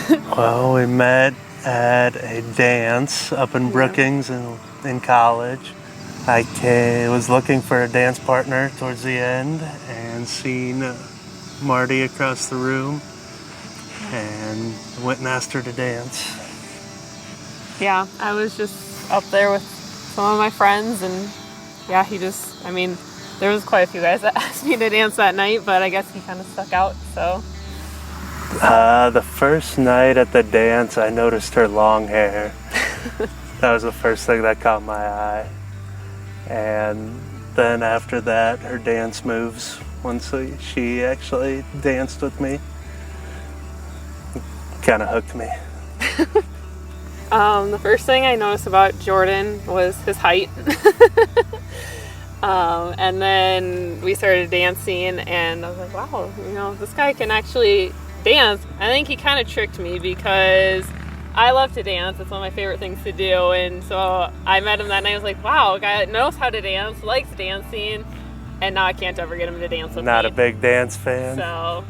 Well, we met at a dance up in Brookings in college. Was looking for a dance partner towards the end and seen Marty across the room and went and asked her to dance. Yeah, I was just up there with some of my friends, and yeah, there was quite a few guys that asked me to dance that night, but I guess he kind of stuck out, so. The first night at the dance, I noticed her long hair. That was the first thing that caught my eye. And then after that, her dance moves, once she actually danced with me, kind of hooked me. The first thing I noticed about Jordan was his height. And then we started dancing, and I was like, wow, this guy can actually dance. I think he kind of tricked me because I love to dance. It's one of my favorite things to do. And so I met him that night. I was like, wow, a guy that knows how to dance, likes dancing, and now I can't ever get him to dance with me. Not a big dance fan. So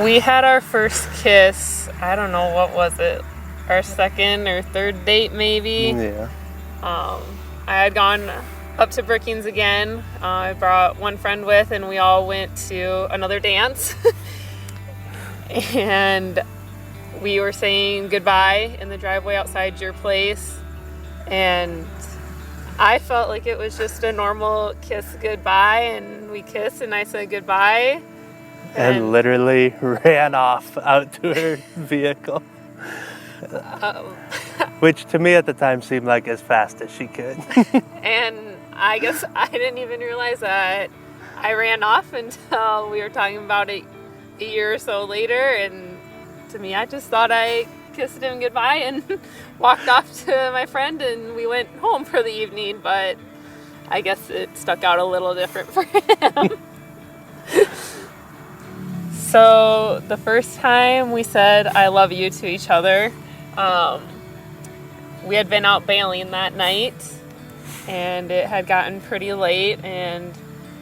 we had our first kiss. I don't know, what was it? Our second or third date, maybe. Yeah. I had gone up to Brookings again. I brought one friend with, and we all went to another dance. And we were saying goodbye in the driveway outside your place. And I felt like it was just a normal kiss goodbye, and we kissed, and I said goodbye. And literally ran off out to her vehicle. Which to me at the time seemed like as fast as she could. And I guess I didn't even realize that I ran off until we were talking about it a year or so later. And to me, I just thought I kissed him goodbye and walked off to my friend, and we went home for the evening. But I guess it stuck out a little different for him. So the first time we said I love you to each other, we had been out bailing that night, and it had gotten pretty late, and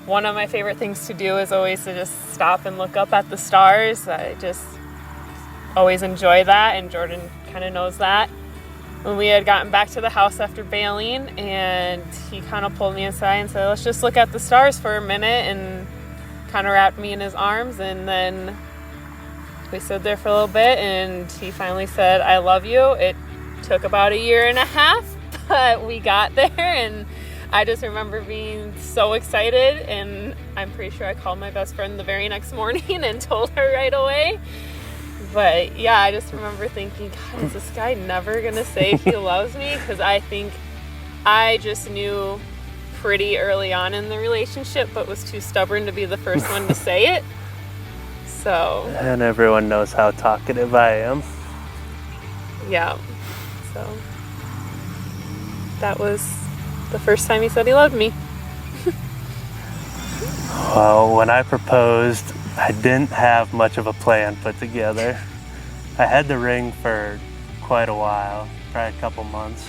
one of my favorite things to do is always to just stop and look up at the stars. I just always enjoy that, and Jordan kind of knows that. When we had gotten back to the house after bailing, and he kind of pulled me aside and said, let's just look at the stars for a minute, and kind of wrapped me in his arms, and then we stood there for a little bit, and he finally said, I love you. It took about 1.5 years, but we got there, and I just remember being so excited, and I'm pretty sure I called my best friend the very next morning and told her right away. But yeah, I just remember thinking, God, is this guy never gonna say if he loves me? Because I think I just knew pretty early on in the relationship, but was too stubborn to be the first one to say it. So. And everyone knows how talkative I am. Yeah. So that was the first time he said he loved me. Well, when I proposed, I didn't have much of a plan put together. I had the ring for quite a while, probably a couple months.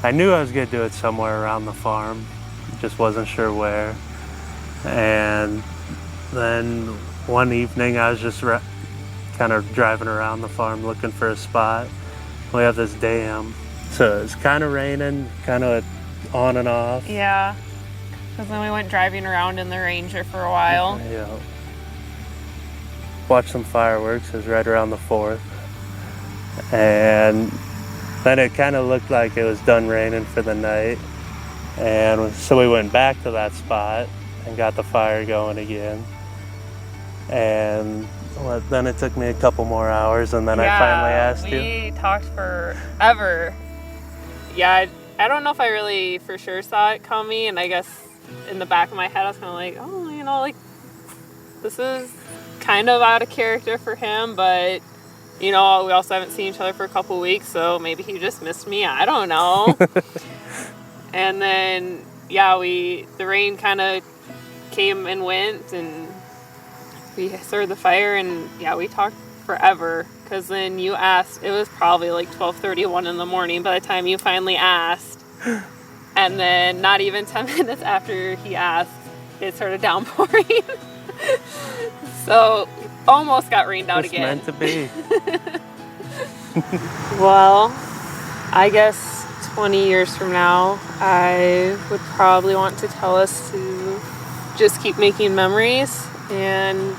I knew I was going to do it somewhere around the farm, just wasn't sure where. And then one evening I was just kind of driving around the farm looking for a spot. We have this dam, so it's kind of raining, kind of on and off. Yeah, because then we went driving around in the Ranger for a while. Yeah. Watched some fireworks. It was right around the 4th. And then it kind of looked like it was done raining for the night. And so we went back to that spot and got the fire going again. And then it took me a couple more hours, and then I finally asked you. We talked forever. Yeah, I don't know if I really for sure saw it coming, and I guess in the back of my head I was kind of like, oh, this is kind of out of character for him, but we also haven't seen each other for a couple weeks, so maybe he just missed me. I don't know. And then, the rain kind of came and went, and we started the fire, and we talked forever, because then you asked, it was probably like 12:31 in the morning by the time you finally asked, and then not even 10 minutes after he asked, it started downpouring. So almost got rained out Just again. meant to be. Well, I guess 20 years from now, I would probably want to tell us to just keep making memories and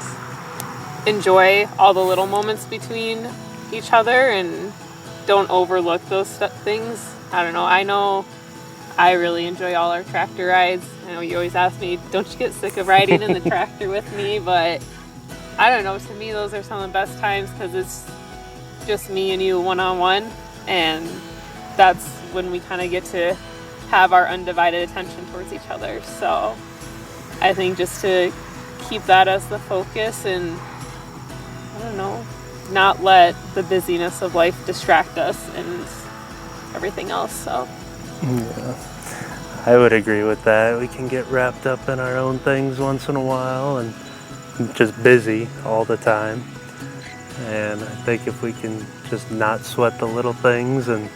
enjoy all the little moments between each other and don't overlook those things. I know I really enjoy all our tractor rides. I know you always ask me, don't you get sick of riding in the tractor with me? But I don't know, to me those are some of the best times because it's just me and you one-on-one, and that's when we kind of get to have our undivided attention towards each other. So I think just to keep that as the focus and, I don't know, not let the busyness of life distract us and everything else. So Yeah, I would agree with that. We can get wrapped up in our own things once in a while and just busy all the time. And I think if we can just not sweat the little things and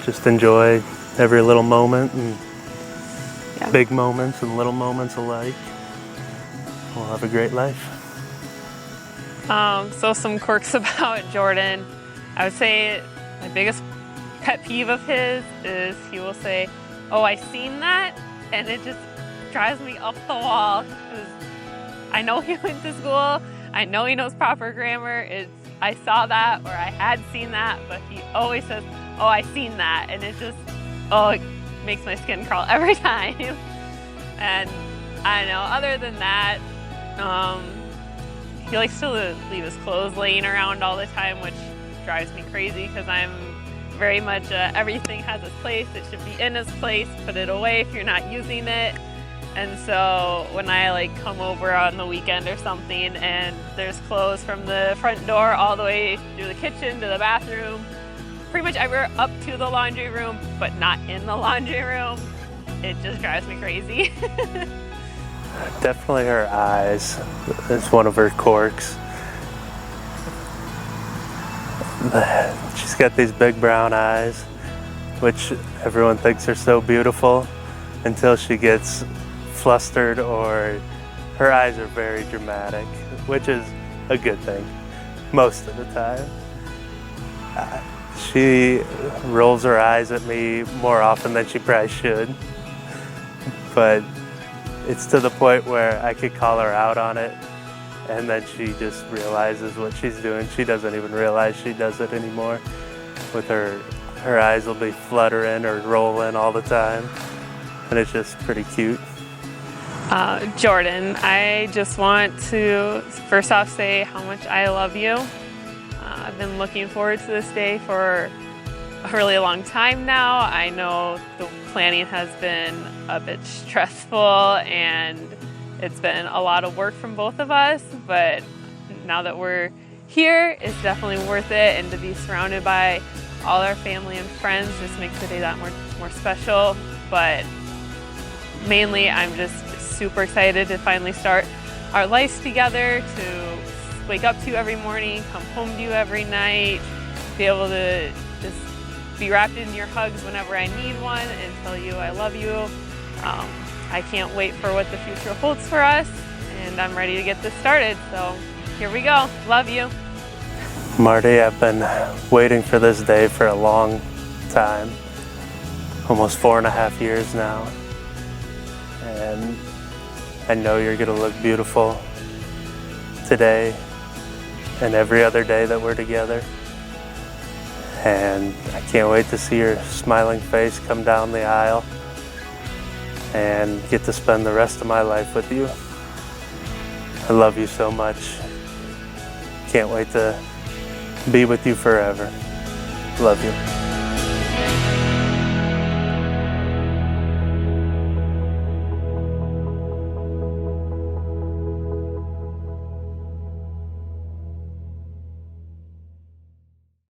just enjoy every little moment and big moments and little moments alike, we'll have a great life. So some quirks about Jordan. I would say my biggest pet peeve of his is he will say, "Oh, I seen that," and it just drives me up the wall because I know he went to school. I know he knows proper grammar. I saw that or I had seen that, but he always says, "Oh, I seen that," and it just it makes my skin crawl every time. And I know other than that, he likes to leave his clothes laying around all the time, which drives me crazy because I'm very much everything has its place. It should be in its place. Put it away if you're not using it. And so when I come over on the weekend or something and there's clothes from the front door all the way through the kitchen to the bathroom, pretty much everywhere up to the laundry room, but not in the laundry room, it just drives me crazy. Definitely her eyes. It's one of her quirks. She's got these big brown eyes, which everyone thinks are so beautiful until she gets flustered, or her eyes are very dramatic, which is a good thing most of the time. She rolls her eyes at me more often than she probably should, but it's to the point where I could call her out on it and then she just realizes what she's doing. She doesn't even realize she does it anymore. With her eyes will be fluttering or rolling all the time, and it's just pretty cute. Jordan, I just want to first off say how much I love you. I've been looking forward to this day for a really long time now. I know the planning has been a bit stressful and it's been a lot of work from both of us, but now that we're here, it's definitely worth it, and to be surrounded by all our family and friends just makes the day that more special. But mainly, I'm just super excited to finally start our lives together, to wake up to you every morning, come home to you every night, be able to just be wrapped in your hugs whenever I need one and tell you I love you. I can't wait for what the future holds for us, and I'm ready to get this started. So here we go. Love you. Marty, I've been waiting for this day for a long time, almost 4.5 years now. And I know you're gonna look beautiful today and every other day that we're together. And I can't wait to see your smiling face come down the aisle and get to spend the rest of my life with you. I love you so much. Can't wait to be with you forever. Love you.